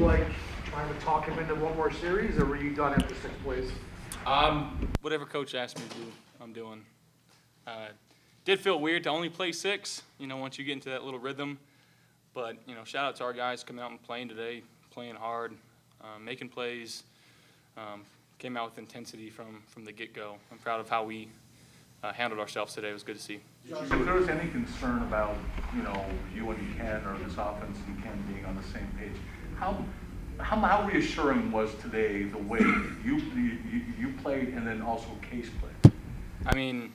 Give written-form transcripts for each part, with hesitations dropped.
like trying to talk him into one more series, or were you done after 6 plays? Whatever coach asked me to do, I'm doing. Did feel weird to only play 6, once you get into that little rhythm. But, shout out to our guys coming out and playing today, playing hard, making plays, came out with intensity from the get-go. I'm proud of how we handled ourselves today. It was good to see. If there was any concern about, you and Ken or this offense and Ken being on the same page, how reassuring was today the way you played and then also Case played? I mean,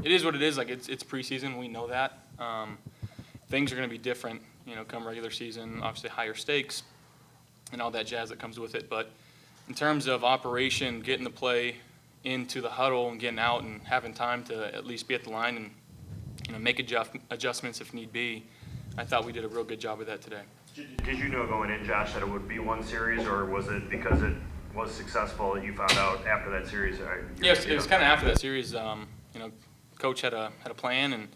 it is what it is. Like, it's preseason. We know that. Things are going to be different, come regular season. Obviously, higher stakes and all that jazz that comes with it. But in terms of operation, getting the play into the huddle and getting out and having time to at least be at the line and make adjustments if need be, I thought we did a real good job of that today. Did you know going in, Josh, that it would be one series, or was it because it was successful that you found out after that series? Yes, it was kind of after that series. Coach had a plan,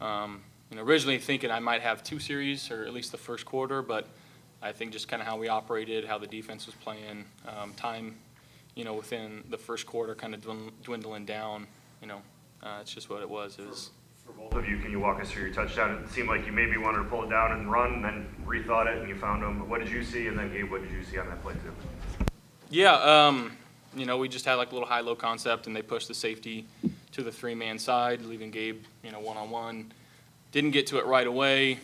and originally thinking I might have 2 series, or at least the first quarter, but I think just kind of how we operated, how the defense was playing, time, within the first quarter kind of dwindling down. It's just what it was. For both of you, can you walk us through your touchdown? It seemed like you maybe wanted to pull it down and run, and then rethought it, and you found them. What did you see? And then, Gabe, what did you see on that play, too? Yeah, we just had like a little high-low concept, and they pushed the safety to the 3-man side, leaving Gabe, one-on-one. Didn't get to it right away.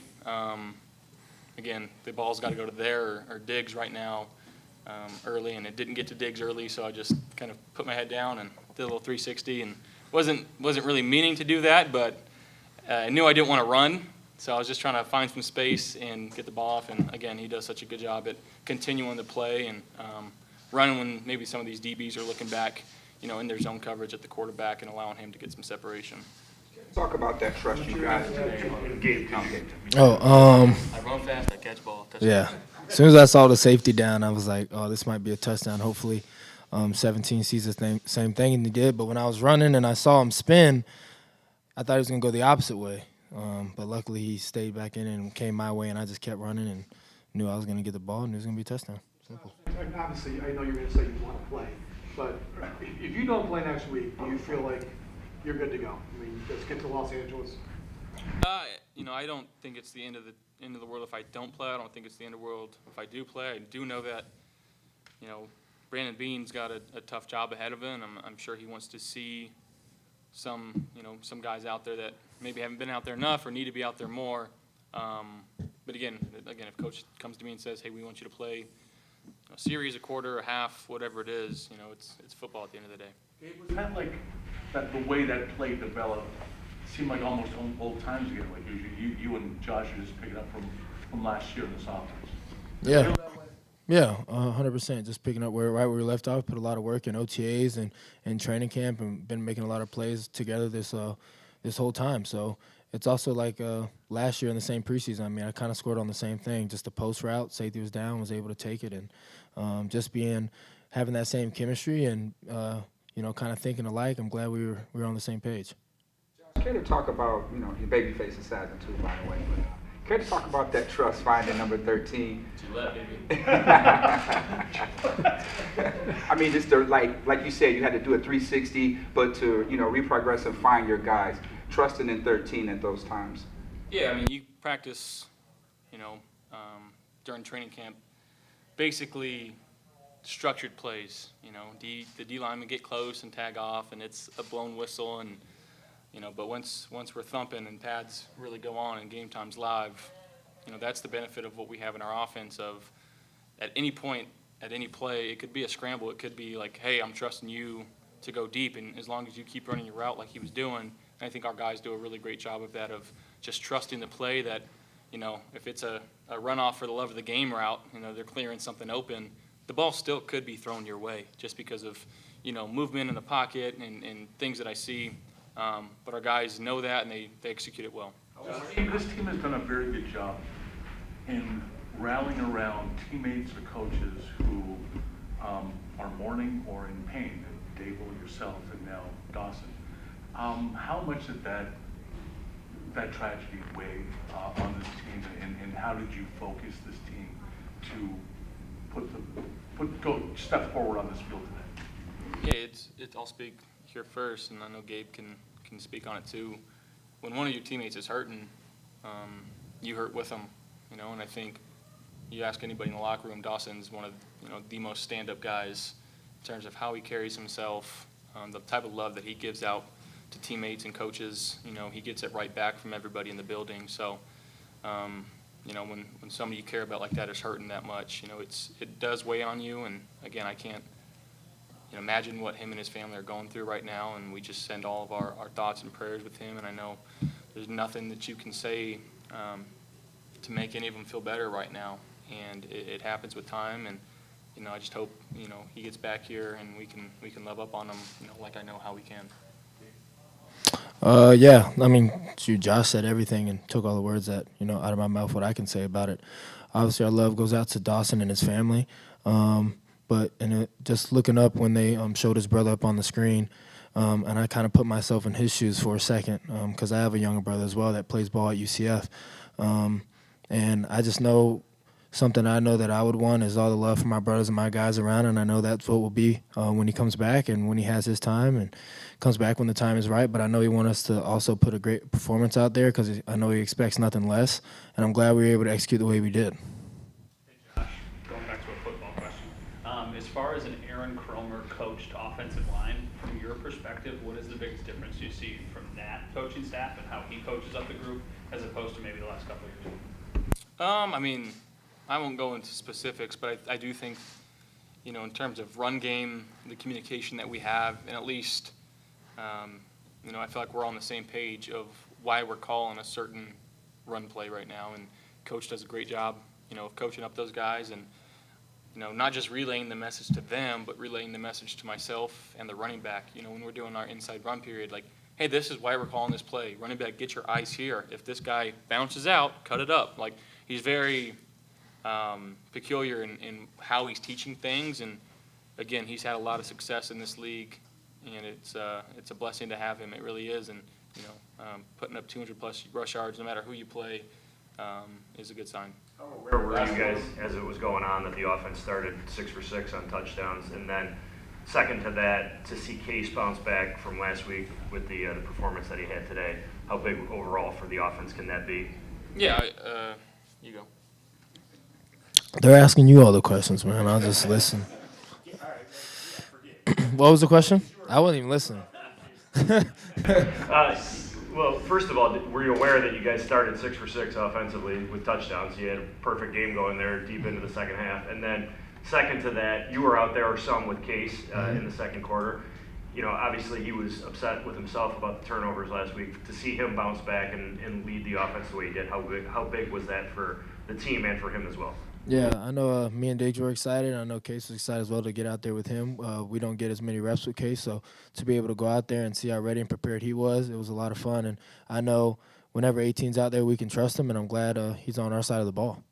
Again, the ball's got to go to there or Diggs right now early, and it didn't get to Diggs early, so I just kind of put my head down and did a little 360, and wasn't really meaning to do that, but I knew I didn't want to run, so I was just trying to find some space and get the ball off. And again, he does such a good job at continuing the play and running when maybe some of these DBs are looking back, in their zone coverage at the quarterback, and allowing him to get some separation. Talk about that trust you guys today. Gabe, I run fast, I catch ball. Touchdown. Yeah. As soon as I saw the safety down, I was like, oh, this might be a touchdown. Hopefully 17 sees the same thing, and he did. But when I was running and I saw him spin, I thought he was going to go the opposite way. But luckily he stayed back in and came my way, and I just kept running and knew I was going to get the ball, and it was going to be a touchdown. Simple. And obviously, I know you're going to say you want to play, but if you don't play next week, do you feel like you're good to go? I mean, let's get to Los Angeles. I don't think it's the end of the world if I don't play. I don't think it's the end of the world if I do play. I do know that, Brandon Beane's got a tough job ahead of him. I'm sure he wants to see some guys out there that maybe haven't been out there enough or need to be out there more. But again, if coach comes to me and says, "Hey, we want you to play a series, a quarter, a half, whatever it is," it's football at the end of the day. It was kind of like that the way that play developed seemed like almost old times again. Like you and Josh are just picking up from last year in this offense. Yeah. Yeah, 100%. Just picking up right where we left off. Put a lot of work in OTAs and training camp, and been making a lot of plays together this whole time. So it's also like last year in the same preseason. I mean, I kind of scored on the same thing. Just a post route, safety was down, was able to take it, and just having that same chemistry and kind of thinking alike. I'm glad we were on the same page. Care to talk about, your baby face is sad too, by the way. But care to talk about that trust finding number 13? To left, baby. I mean, just like you said, you had to do a 360, but to reprogress and find your guys, trusting in 13 at those times. Yeah, I mean, you practice, during training camp, basically structured plays. The D linemen get close and tag off, and it's a blown whistle, and but once we're thumping and pads really go on and game time's live, that's the benefit of what we have in our offense. Of at any point, at any play, it could be a scramble. It could be like, hey, I'm trusting you to go deep, and as long as you keep running your route like he was doing, I think our guys do a really great job of that, of just trusting the play that, if it's a runoff for the love of the game route, they're clearing something open, the ball still could be thrown your way just because of, movement in the pocket and things that I see. But our guys know that, and they execute it well. This team has done a very good job in rallying around teammates or coaches who are mourning or in pain. Dable, yourself, and now Dawson. How much did that tragedy weigh on this team, and how did you focus this team to go step forward on this field today? Yeah, I'll speak here first, and I know Gabe can speak on it too. When one of your teammates is hurting, you hurt with them, you know. And I think you ask anybody in the locker room, Dawson's one of the most stand-up guys in terms of how he carries himself, the type of love that he gives out to teammates and coaches. You know, he gets it right back from everybody in the building. So, when somebody you care about like that is hurting that much, it does weigh on you. And again, I can't imagine what him and his family are going through right now, and we just send all of our thoughts and prayers with him. And I know there's nothing that you can say to make any of them feel better right now, and it happens with time. And I just hope he gets back here and we can love up on him, like I know how we can. Yeah, I mean, Josh said everything and took all the words that out of my mouth. What I can say about it, obviously, our love goes out to Dawson and his family. But just looking up when they showed his brother up on the screen, and I kind of put myself in his shoes for a second, because I have a younger brother as well that plays ball at UCF, and I just know something I know that I would want is all the love from my brothers and my guys around, and I know that's what will be when he comes back and when he has his time and comes back when the time is right. But I know he wants us to also put a great performance out there because I know he expects nothing less, and I'm glad we were able to execute the way we did. Hey Josh, going back to a football question. As far as an Aaron Kromer coached offensive line, from your perspective, what is the biggest difference you see from that coaching staff and how he coaches up the group as opposed to maybe the last couple of years? I won't go into specifics, but I do think, in terms of run game, the communication that we have, and at least, I feel like we're all on the same page of why we're calling a certain run play right now. And Coach does a great job, of coaching up those guys and, not just relaying the message to them, but relaying the message to myself and the running back. When we're doing our inside run period, like, hey, this is why we're calling this play. Running back, get your eyes here. If this guy bounces out, cut it up. Like, he's very peculiar in how he's teaching things, and again, he's had a lot of success in this league, and it's a blessing to have him. It really is, and putting up 200+ rush yards, no matter who you play, is a good sign. Where were you guys as it was going on that the offense started 6 for 6 on touchdowns, and then second to that, to see Case bounce back from last week with the performance that he had today? How big overall for the offense can that be? Yeah, you go. They're asking you all the questions, man. I'll just listen. What was the question? I wasn't even listening. Well, first of all, were you aware that you guys started 6 for 6 offensively with touchdowns? You had a perfect game going there deep into the second half. And then second to that, you were out there some with Case in the second quarter. Obviously he was upset with himself about the turnovers last week. To see him bounce back and lead the offense the way he did, how big was that for the team and for him as well? Yeah, I know me and Diggs were excited. I know Case was excited as well to get out there with him. We don't get as many reps with Case, so to be able to go out there and see how ready and prepared he was, it was a lot of fun. And I know whenever 18's out there, we can trust him, and I'm glad he's on our side of the ball.